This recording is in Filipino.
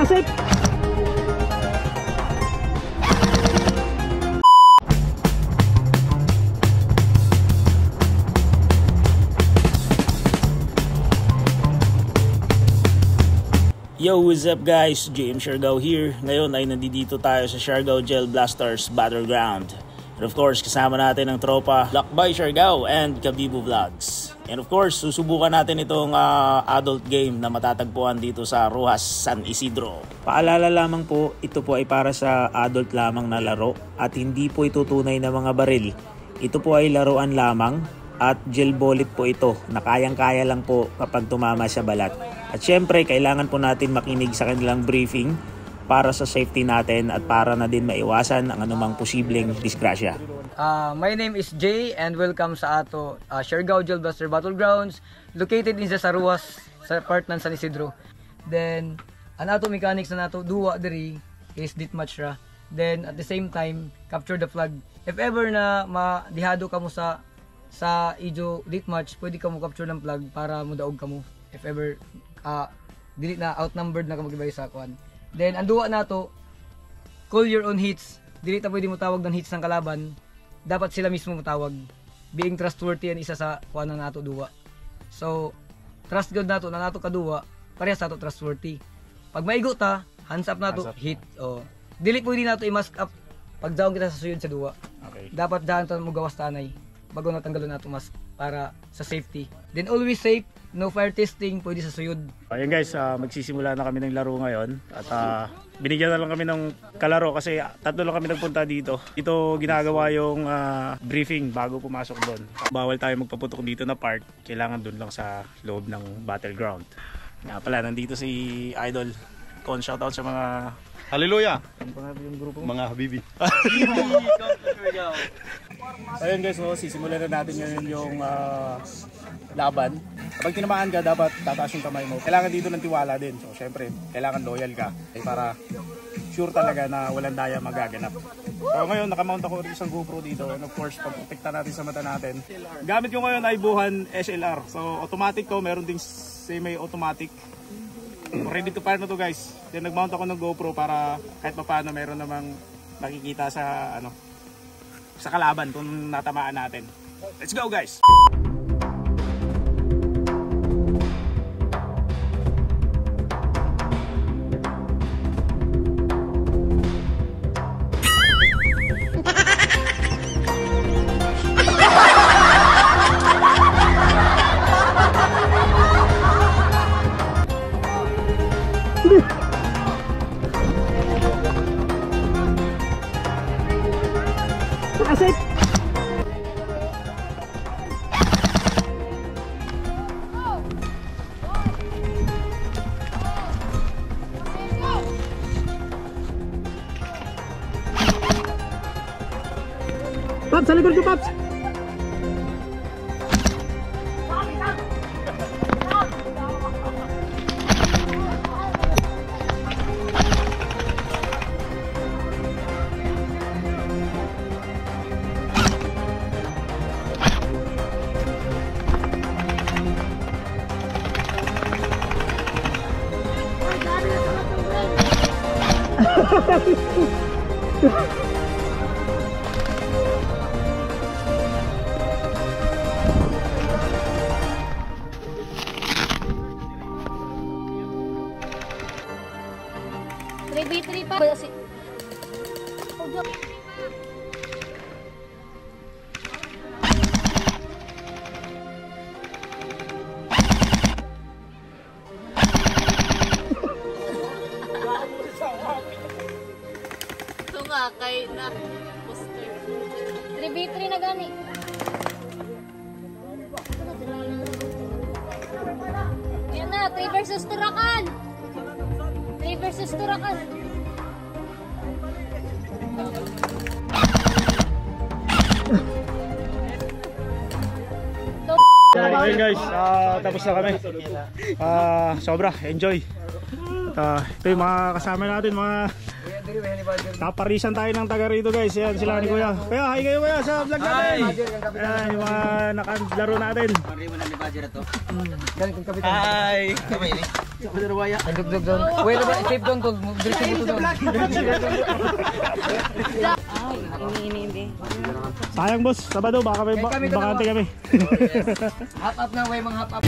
Nakasafe! Yo, what's up guys? JM Siargao here. Ngayon ay nandito tayo sa Siargao Gel Blasters Battleground. And of course, kasama natin ang tropa Lakbay Siargao and Kabibo Vlogs. And of course, susubukan natin itong adult game na matatagpuan dito sa Roxas, San Isidro. Paalala lamang po, ito po ay para sa adult lamang na laro at hindi po ito tunay na mga baril. Ito po ay laruan lamang at gel bullet po ito na kayang-kaya lang po kapag tumama sa balat. At syempre, kailangan po natin makinig sa kanilang briefing para sa safety natin at para na din maiwasan ang anumang posibleng disgrasya. My name is Jay and welcome sa ato Siargao Gel Blaster Battlegrounds located in sa Roxas sa part ng San Isidro. Then ang ato mechanics na nato duwa diri is ditmatch ra. Then at the same time capture the flag. If ever na madihado kamo sa ijo ditmatch, pwede kamo capture ng flag para mudaog kamo. If ever dili na outnumbered na kamo gibay sa kuan. Then ang duwa nato call your own hits. Dili ta pwede mo tawag ng hits ng kalaban. Dapat sila mismo matawag. Being trustworthy ang isa sa kuan na nato duwa. So trust God nato na nato kaduwa parehas nato trustworthy. Pag maigo ta, hands up nato, hit. O dili pwede nato i-mask up pag daon kita sa suyod sa duwa. Okay. Dapat daan ta mo gawas tanay bago na tanggalon nato mask para sa safety. Then always safe, no fire testing, pwede sa suyod. Ayun guys, magsisimula na kami ng laro ngayon at binigyan na lang kami ng kalaro kasi tatlo lang kami nagpunta dito. Ito ginagawa yung briefing bago pumasok doon. Bawal tayo magpaputok dito na part, kailangan doon lang sa loob ng battleground. Nga pala, nandito si Idol. Con, shoutout sa mga Hallelujah! ano pa nga yung grupo? Mga habibi. Ayun guys, sisimulan na natin ngayon yung laban. Kapag tinamaan ka, dapat tataas yung kamay mo. Kailangan dito ng tiwala din. So syempre, kailangan loyal ka para sure talaga na walang daya magaganap. So ngayon, nakamount ako isang GoPro dito. And of course, pagprotekta natin sa mata natin. Gamit ko ngayon ay Buhan SLR. So automatic to, meron ding semi-automatic. Ready to fire na to guys. Then nagmount ako ng GoPro para kahit paano meron namang nakikita sa sa kalaban kung natamaan natin. Let's go guys! Nakasafe! Paps, sa likod ko, Paps! B3 pa. Tumakay na poster. 3v3 na gani. Yan na, 3 versus Turakan. 3 versus Turakan. Ayun guys, tapos na kami. Sobra, enjoy. Ito yung mga kasama natin, mga diri may Badger. Kaparisan tayo ng taga rito guys. Yan sila ni Kuya. Kuya, hi kayo Kuya sa vlog natin. Ayan yung mga nakalaro natin. Galing kang kapitan. Hi. Dugdug doon. Wait, safe doon tol. Diri sa doon. Hindi. Sayang boss, Sabado baka may bakante kami. Hap up na way mga hap up.